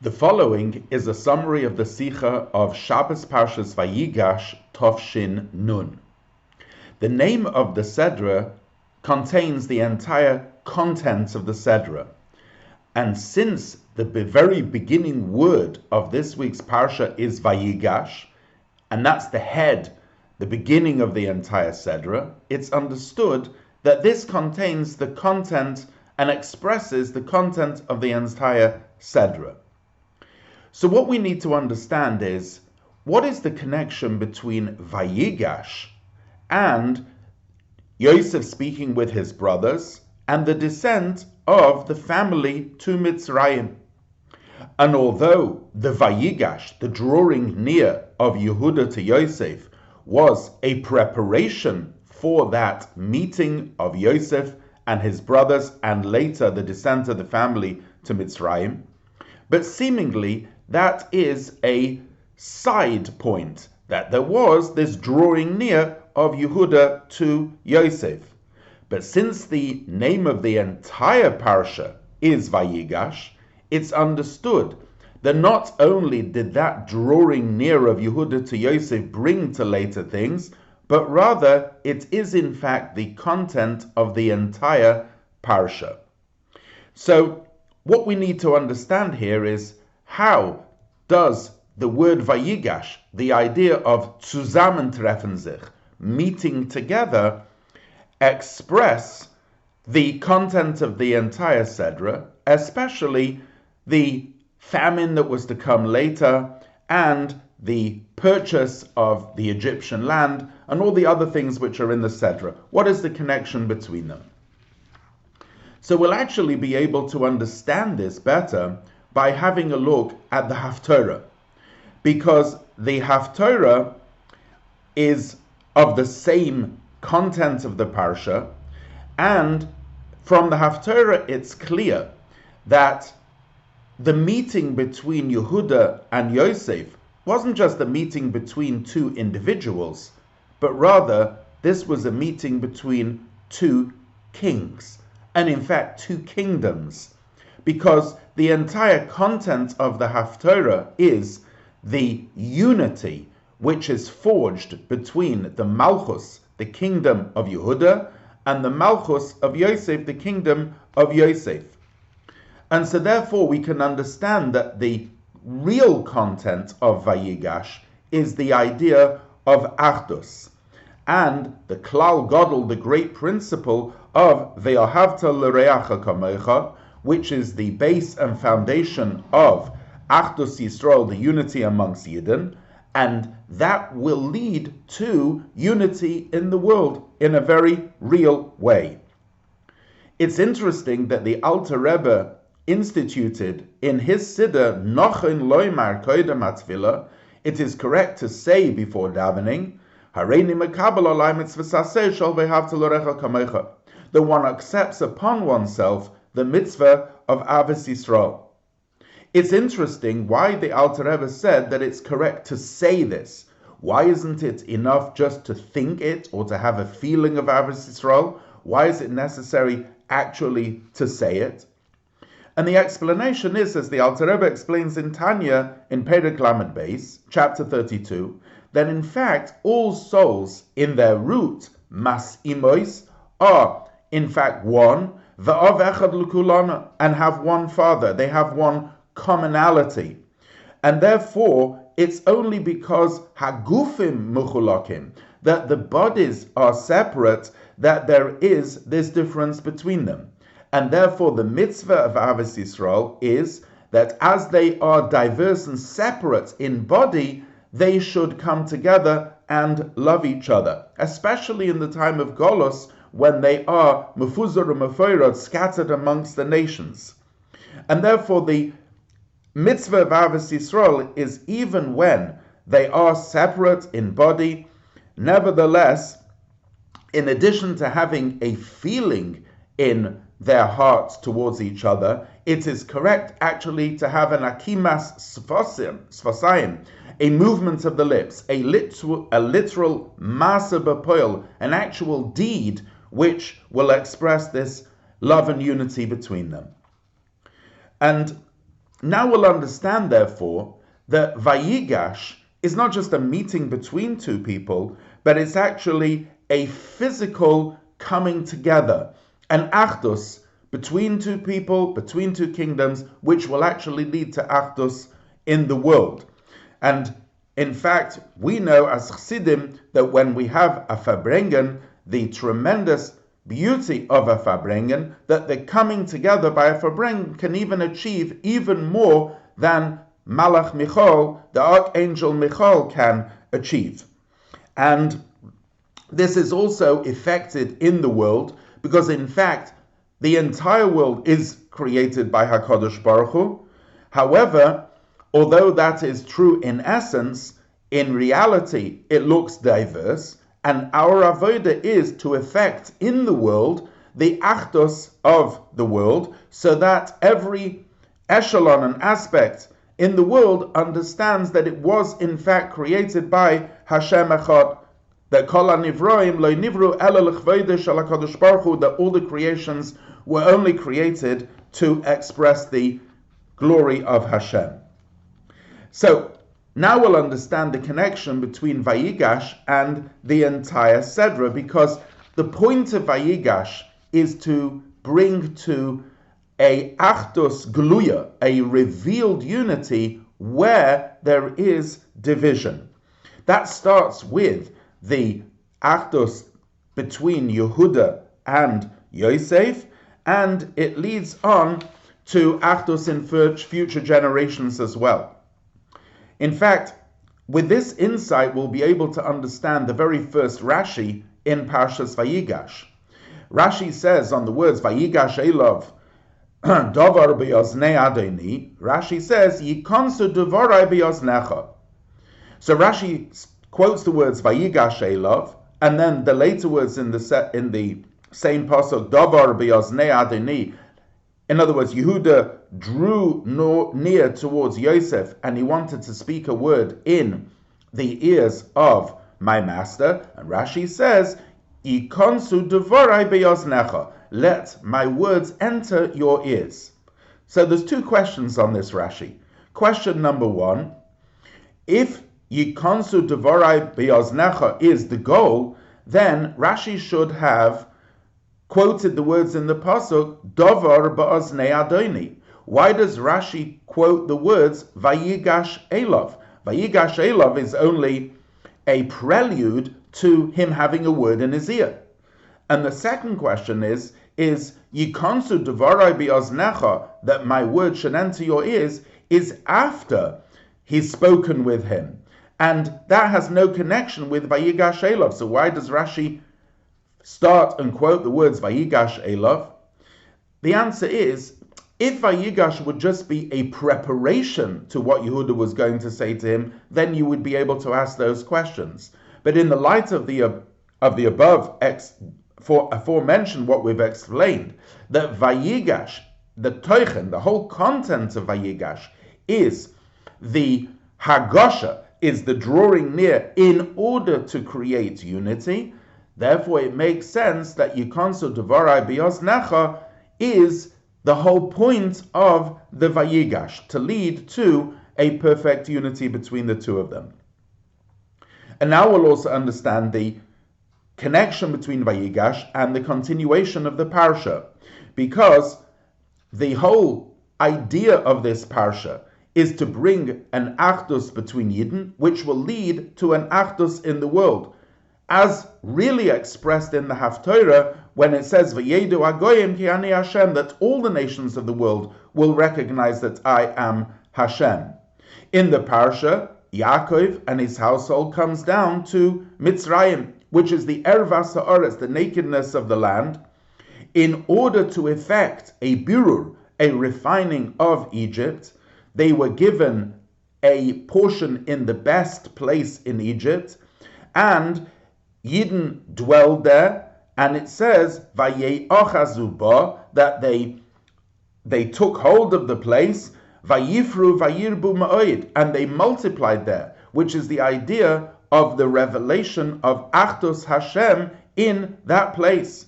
The following is a summary of the Sicha of Shabbos Parshas Vayigash Tovshin Nun. The name of the Sedra contains the entire content of the Sedra. And since the very beginning word of this week's Parsha is Vayigash, and that's the head, the beginning of the entire Sedra, it's understood that this contains the content and expresses the content of the entire Sedra. So what we need to understand is, what is the connection between Vayigash and Yosef speaking with his brothers and the descent of the family to Mitzrayim? And although the Vayigash, the drawing near of Yehuda to Yosef, was a preparation for that meeting of Yosef and his brothers and later the descent of the family to Mitzrayim, but seemingly that is a side point, that there was this drawing near of Yehuda to Yosef. But since the name of the entire parsha is Vayigash, it's understood that not only did that drawing near of Yehuda to Yosef bring to later things, but rather it is in fact the content of the entire parsha. So what we need to understand here is, how does the word Vayigash, the idea of zusammentreffen sich, meeting together, express the content of the entire Sedra, especially the famine that was to come later and the purchase of the Egyptian land and all the other things which are in the Sedra? What is the connection between them? So we'll actually be able to understand this better by having a look at the Haftorah, because the Haftorah is of the same content of the Parsha, and from the Haftorah it's clear that the meeting between Yehuda and Yosef wasn't just a meeting between two individuals, but rather this was a meeting between two kings, and in fact two kingdoms, because the entire content of the Haftorah is the unity which is forged between the Malchus, the kingdom of Yehuda, and the Malchus of Yosef, the kingdom of Yosef. And so therefore we can understand that the real content of Vayigash is the idea of Achdus, and the Klal Gadol, the great principle of Ve'ahavta l'reacha kamecha, which is the base and foundation of Achdus Yisrael, the unity amongst Yidden, and that will lead to unity in the world in a very real way. It's interesting that the Alter Rebbe instituted in his Siddur, Nochin Loimar Koidem Atfila, it is correct to say before davening, Hareini Mekabel Olai Mitzvah Shal Ve'ahavta l'reacha kamecha, that one accepts upon oneself the mitzvah of Avos Yisrael. It's interesting why the Alter Rebbe said that it's correct to say this. Why isn't it enough just to think it or to have a feeling of Avos Yisrael? Why is it necessary actually to say it? And the explanation is, as the Alter Rebbe explains in Tanya in Perek Lamed Beis, chapter 32, that in fact all souls in their root, mas imois, are in fact one, and have one Father. They have one commonality. And therefore, it's only because hagufim muchulakim, that the bodies are separate, that there is this difference between them. And therefore, the mitzvah of Avos Yisrael is that as they are diverse and separate in body, they should come together and love each other, especially in the time of Golos, when they are mefuzar and mefoirad, scattered amongst the nations. And therefore the mitzvah of Avos Yisrael is, even when they are separate in body, nevertheless, in addition to having a feeling in their hearts towards each other, it is correct actually to have an akimas sfosayim, a movement of the lips, a literal masa b'poil, an actual deed which will express this love and unity between them. And Now we'll understand, therefore, that Vayigash is not just a meeting between two people, but it's actually a physical coming together, an achdus between two people, between two kingdoms, which will actually lead to achdus in the world. And in fact, we know as Chassidim that when we have a Farbrengen, the tremendous beauty of a Farbrengen, that the coming together by a Farbrengen can even achieve even more than Malach Michal, the Archangel Michal, can achieve. And this is also effected in the world, because in fact, the entire world is created by HaKadosh Baruch Hu. However, although that is true in essence, in reality it looks diverse, and our avodah is to effect in the world the achdus of the world, so that every echelon and aspect in the world understands that it was in fact created by Hashem Echad, that kol hanivroim lo nivru ela l'chvodah shel HaKadosh Baruch Hu, that all the creations were only created to express the glory of Hashem. So now we'll understand the connection between Vayigash and the entire Sedra, because the point of Vayigash is to bring to a achdus gluya, a revealed unity where there is division. That starts with the achdus between Yehuda and Yosef, and it leads on to achdus in future generations as well. In fact, with this insight, we'll be able to understand the very first Rashi in Parshas Vayigash. Rashi says on the words Vayigash Elov Davar biyoznei Adoni, Rashi says Yikonsu Devarai biyoznecha. So Rashi quotes the words Vayigash Elov, and then the later words in the same pasuk Davar biyoznei Adoni. In other words, Yehuda drew near towards Yosef, and he wanted to speak a word in the ears of my master. And Rashi says, Ikonsu devarai beyoznecha, let my words enter your ears. So there's two questions on this Rashi. Question number one, if Yikonsu devarai beyoznecha is the goal, then Rashi should have quoted the words in the pasuk Davar ba'oznei Adoni. Why does Rashi quote the words Vayigash Elov? Vayigash Elov is only a prelude to him having a word in his ear. And the second question is Yikonsu Devarai ba'oznecha, that my word should enter your ears, is after he's spoken with him. And that has no connection with Vayigash Elov. So why does Rashi start and quote the words Vayigash Elov? The answer is, if Vayigash would just be a preparation to what Yehuda was going to say to him, then you would be able to ask those questions. But in the light of the above aforementioned, what we've explained, that Vayigash, the Teuchen, the whole content of Vayigash, is the Hagosha, is the drawing near in order to create unity. Therefore, it makes sense that Yikonsu Devarai biyoznecha is the whole point of the Vayigash, to lead to a perfect unity between the two of them. And now we'll also understand the connection between Vayigash and the continuation of the Parsha, because the whole idea of this Parsha is to bring an achdus between Yidden, which will lead to an achdus in the world, as really expressed in the Haftorah, when it says V'yedu agoyim ki ani Hashem, that all the nations of the world will recognize that I am Hashem. In the Parsha, Yaakov and his household comes down to Mitzrayim, which is the ervas ha'aretz, the nakedness of the land, in order to effect a birur, a refining of Egypt. They were given a portion in the best place in Egypt, and Yidden dwelled there, and it says Vaye'ochazu ba, that they took hold of the place, Vayifru vayirbu ma'oid, and they multiplied there, which is the idea of the revelation of Achdus Hashem in that place.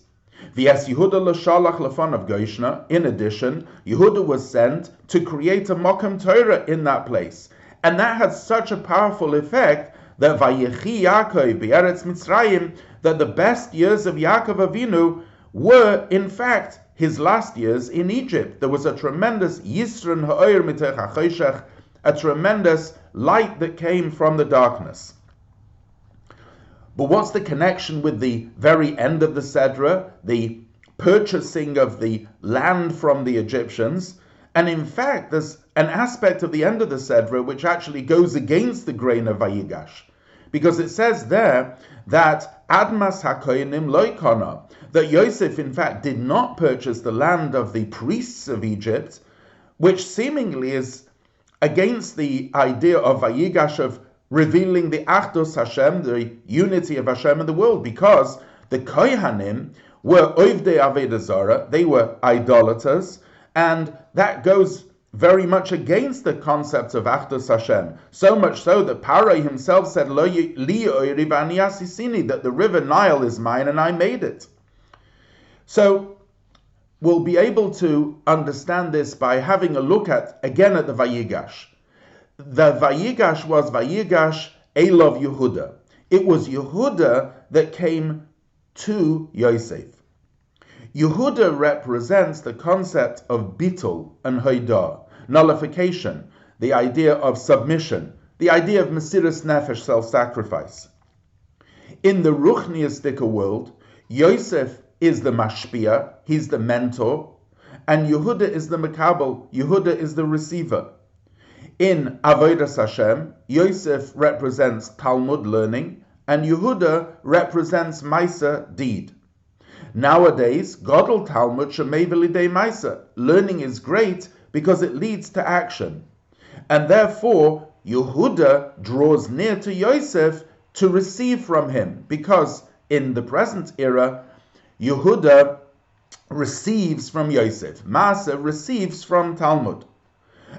V'es Yehuda l'shalach lefonav Goshna. In addition, Yehuda was sent to create a Mokem Torah in that place. And that had such a powerful effect that Vayechi Yaakov Be'eretz Mitzrayim, that the best years of Yaakov Avinu were, in fact, his last years in Egypt. There was a tremendous Yisron Ha'oyer Mitech HaChoshech, a tremendous light that came from the darkness. But what's the connection with the very end of the Sedra, the purchasing of the land from the Egyptians? And in fact, there's an aspect of the end of the Sedra which actually goes against the grain of Vayigash. Because it says there that Admas HaKoyanim Loikona, that Yosef in fact did not purchase the land of the priests of Egypt, which seemingly is against the idea of Vayigash, of revealing the Achdus Hashem, the unity of Hashem in the world, because the Kohanim were Oivdei Avodah Zarah, they were idolaters, and that goes very much against the concept of Achdus Hashem. So much so that Paro himself said, Lo li oiri v'ani asisini, that the river Nile is mine and I made it. So we'll be able to understand this by having a look again at the Vayigash. The Vayigash was Vayigash Elov Yehuda. It was Yehuda that came to Yosef. Yehuda represents the concept of bitul and hoidah, nullification, the idea of submission, the idea of mesiras nefesh, self-sacrifice. In the Ruchniistic world, Yosef is the mashpia, he's the mentor, and Yehuda is the makabel, Yehuda is the receiver. In Avodas Hashem, Yosef represents Talmud learning, and Yehuda represents Maisa, deed. Nowadays, Godel Talmud shemei v'lidei Maisa. Learning is great because it leads to action. And therefore, Yehuda draws near to Yosef to receive from him, because in the present era, Yehuda receives from Yosef. Masa receives from Talmud.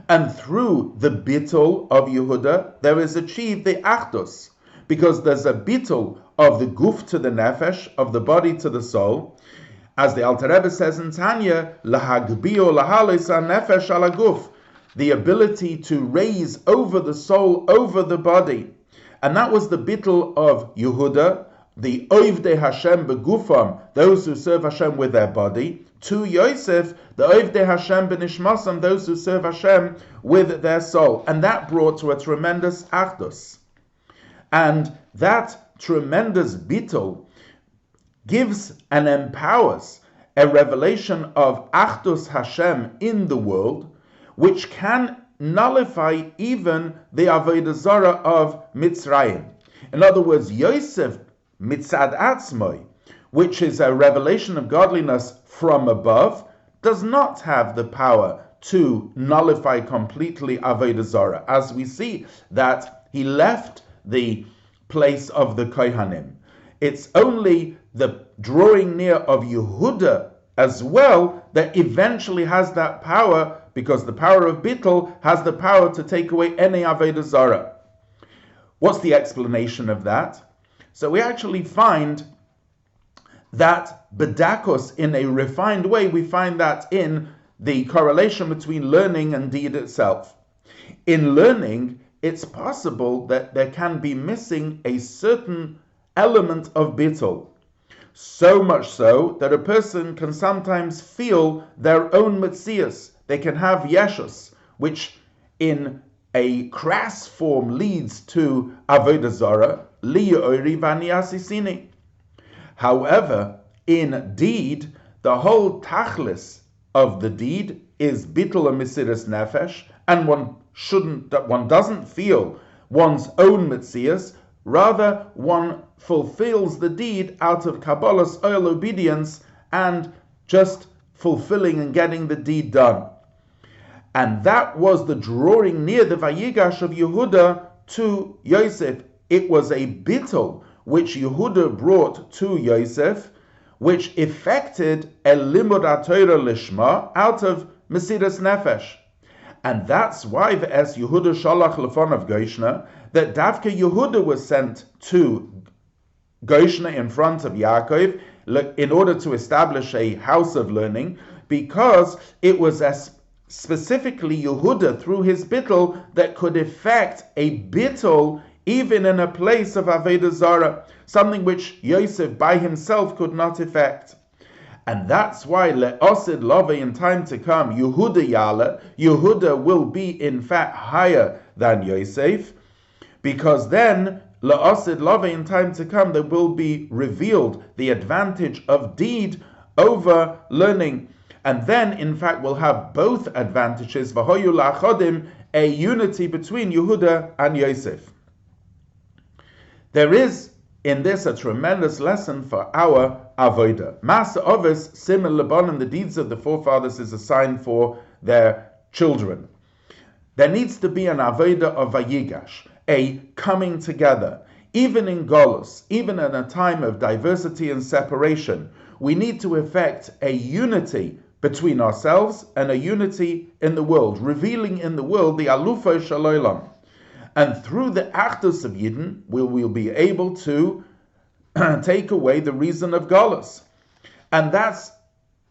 And through the bittul of Yehuda, there is achieved the achdus, because there's a bittul of the guf to the nefesh, of the body to the soul. As the Alter Rebbe says in Tanya, lahagbio lahalis nefesh ala guf, the ability to raise over the soul, over the body. And that was the bittul of Yehuda, the oivdei Hashem begufam, those who serve Hashem with their body, to Yosef, the oivdei Hashem benishmasam, those who serve Hashem with their soul. And that brought to a tremendous achdus. And that tremendous bittul gives and empowers a revelation of achdus Hashem in the world, which can nullify even the avodah zarah of Mitzrayim. In other words, Yosef mitzad atzmoi, which is a revelation of godliness from above, does not have the power to nullify completely avodah zarah, as we see that he left the place of the Kohanim. It's only the drawing near of Yehuda as well that eventually has that power, because the power of bittul has the power to take away any avodah zarah. What's the explanation of that? So we actually find that bedakos, in a refined way, we find that in the correlation between learning and deed itself. In learning, it's possible that there can be missing a certain element of bittul. So much so that a person can sometimes feel their own metzias. They can have yeshus, which in a crass form leads to avodah zarah, li oiri v'ani asisini. However, in deed, the whole tachlis of the deed is bittul and mesiras nefesh, and one doesn't feel one's own metzias, rather one fulfills the deed out of Kabbalah's oil obedience and just fulfilling and getting the deed done. And that was the drawing near the Vayigash of Yehuda to Yosef. It was a bittul which Yehuda brought to Yosef, which effected a limud HaTorah lishma out of mesiras nefesh. And that's why as Yehuda shalach lefonav Goshna, that Davka Yehuda was sent to Goshna in front of Yaakov in order to establish a house of learning, because it was specifically Yehuda through his bittul that could effect a bittul even in a place of Avodah Zarah, something which Yosef by himself could not effect. And that's why le'osid love in time to come, Yehuda Yala, Yehuda will be in fact higher than Yosef, because then le'osid love in time to come there will be revealed the advantage of deed over learning. And then in fact we'll have both advantages, v'hoyu la'achodim, a unity between Yehuda and Yosef. There is in this a tremendous lesson for our avodah. Masa ovis simil lebanim, the deeds of the forefathers is a sign for their children. There needs to be an avodah of Vayigash, a coming together. Even in Golus, even in a time of diversity and separation, we need to effect a unity between ourselves and a unity in the world, revealing in the world the Alufo Shalolam. And through the Achdus of Yidden, we will be able to take away the reason of Golus. And that's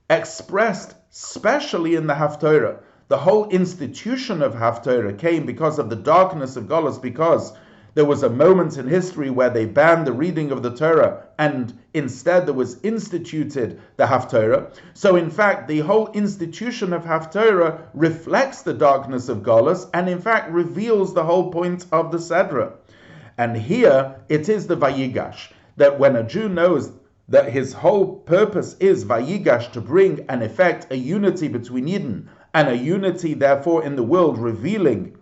expressed especially in the Haftorah. The whole institution of Haftorah came because of the darkness of Golus, because there was a moment in history where they banned the reading of the Torah, and instead there was instituted the Haftorah. So in fact, the whole institution of Haftorah reflects the darkness of Golus, and in fact reveals the whole point of the Sedra. And here it is the Vayigash, that when a Jew knows that his whole purpose is Vayigash, to bring and effect a unity between Yidden, and a unity therefore in the world, revealing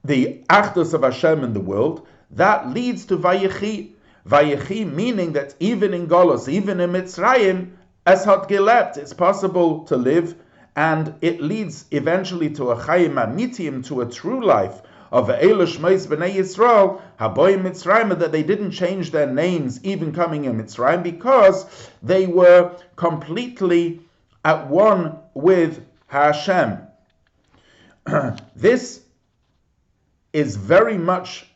the Achdus of Hashem in the world, that leads to Vayechi. Vayechi meaning that even in Golos, even in Mitzrayim, es hat gelebt, it's possible to live, and it leads eventually to a Chayim Amitim, to a true life of Eilish Meis B'nai Yisrael, Haboyim Mitzrayim, that they didn't change their names even coming in Mitzrayim, because they were completely at one with Hashem. This is very much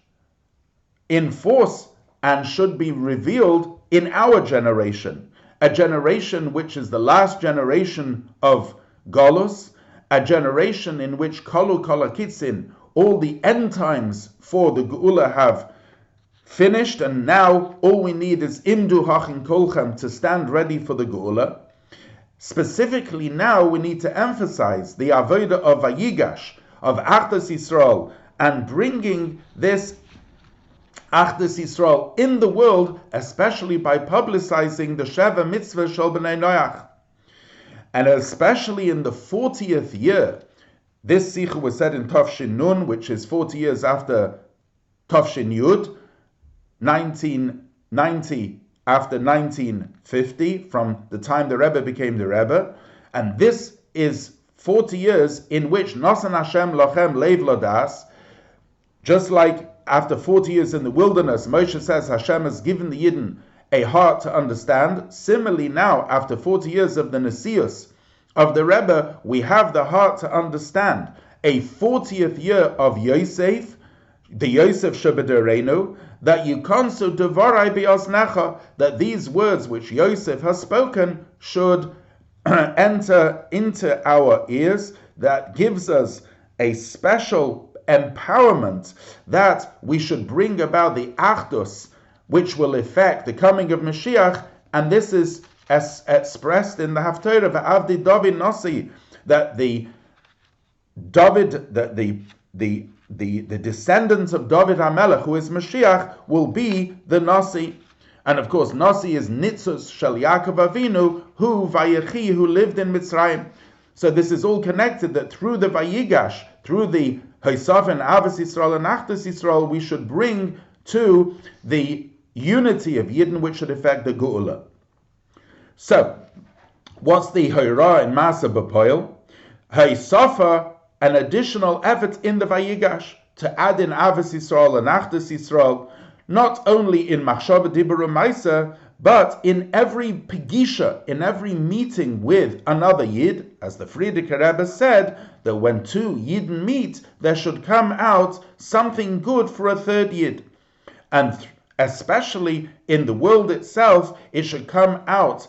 in force and should be revealed in our generation, a generation which is the last generation of Golus, a generation in which Kolu Kolakitzin, all the end times for the Geula have finished, and now all we need is Imdu Hachin Kolchem, to stand ready for the Geula. Specifically now we need to emphasize the Avodah of Vayigash, of Achdus Yisrael, and bringing this Achdus Yisrael in the world, especially by publicizing the Sheva Mitzvah Shel B'nai Noach. And especially in the 40th year, this Sicha was said in Tafshin Nun, which is 40 years after Tafshin Yud, 1990 after 1950, from the time the Rebbe became the Rebbe. And this is 40 years in which Nasan Hashem Lochem Leiv Lodas, just like after 40 years in the wilderness, Moshe says Hashem has given the Yidden a heart to understand. Similarly now, after 40 years of the Nesius of the Rebbe, we have the heart to understand. A 40th year of Yosef, the Yosef Shebederenu, that Yukonsu Devarai Biosnecha, that these words which Yosef has spoken should enter into our ears. That gives us a special empowerment that we should bring about the Achdus, which will effect the coming of Mashiach. And this is expressed in the Haftorah, V'avdi David Nasi, that the descendants of David HaMelech, who is Mashiach, will be the Nasi. And of course, Nasi is Nitzus Shel Yaakov Avinu, who Vayechi, who lived in Mitzrayim. So this is all connected, that through the Vayigash, through the Hoysaf and Avos Yisrael and Achdus Yisrael, we should bring to the unity of Yidden, which should affect the Geula. So, what's the Hoyrah in Masa B'Poil? Hoysafa, an additional effort in the Vayigash, to add in Avos Yisrael and Achdus Yisrael, not only in Machshava Dibur U'Maisa, but in every Pegisha, in every meeting with another Yid, as the Frierdiker Rebbe said, that when two Yidden meet, there should come out something good for a third Yid. And especially in the world itself, it should come out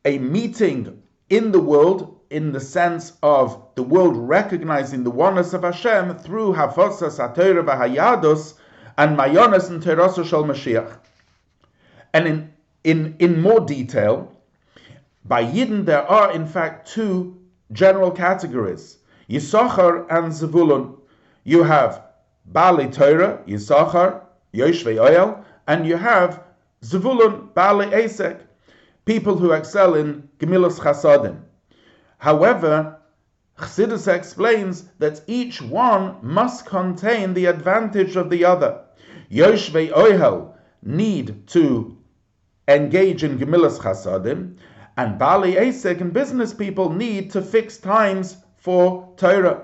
a meeting in the world, in the sense of the world recognizing the oneness of Hashem through Hafosas HaTorah v'Hayadus and Mayones and Terosa Shel Mashiach. And in more detail, by Yidden there are in fact two general categories, Yisachar and Zevulun. You have Baalei Torah, Yisachar, Yoshvei Oyel, and you have Zevulun, Baalei Esek, people who excel in Gemilas Chasadim. However, Chassidus explains that each one must contain the advantage of the other. Yoshvei Oyel need to engage in Gemilas Chasadim, and Baalei Esek and business people need to fix times for Torah.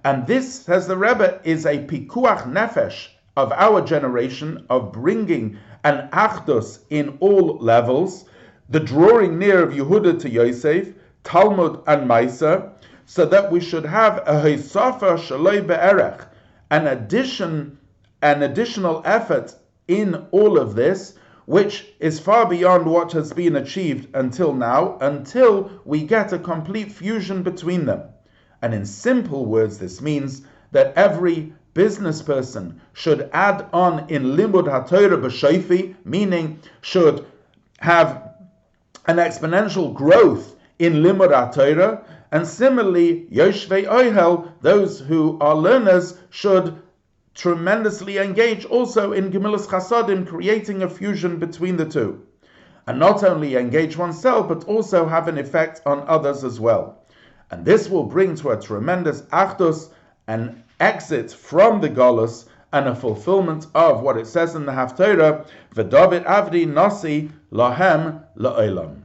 And this, says the Rebbe, is a pikuach nefesh of our generation, of bringing an achdus in all levels, the drawing near of Yehuda to Yosef, Talmud and Maisa, so that we should have a heisafa shaloi be'erech, an additional effort in all of this, which is far beyond what has been achieved until now, until we get a complete fusion between them. And in simple words, this means that every business person should add on in limud haTorah b'shayfi, meaning should have an exponential growth in limud haTorah, and similarly, yoshvei ohel, those who are learners, should tremendously engage also in Gemilas Chasadim, creating a fusion between the two. And not only engage oneself, but also have an effect on others as well. And this will bring to a tremendous achdus, an exit from the Golus, and a fulfillment of what it says in the Haftarah, V'David Avdi Nasi Lahem La'olam.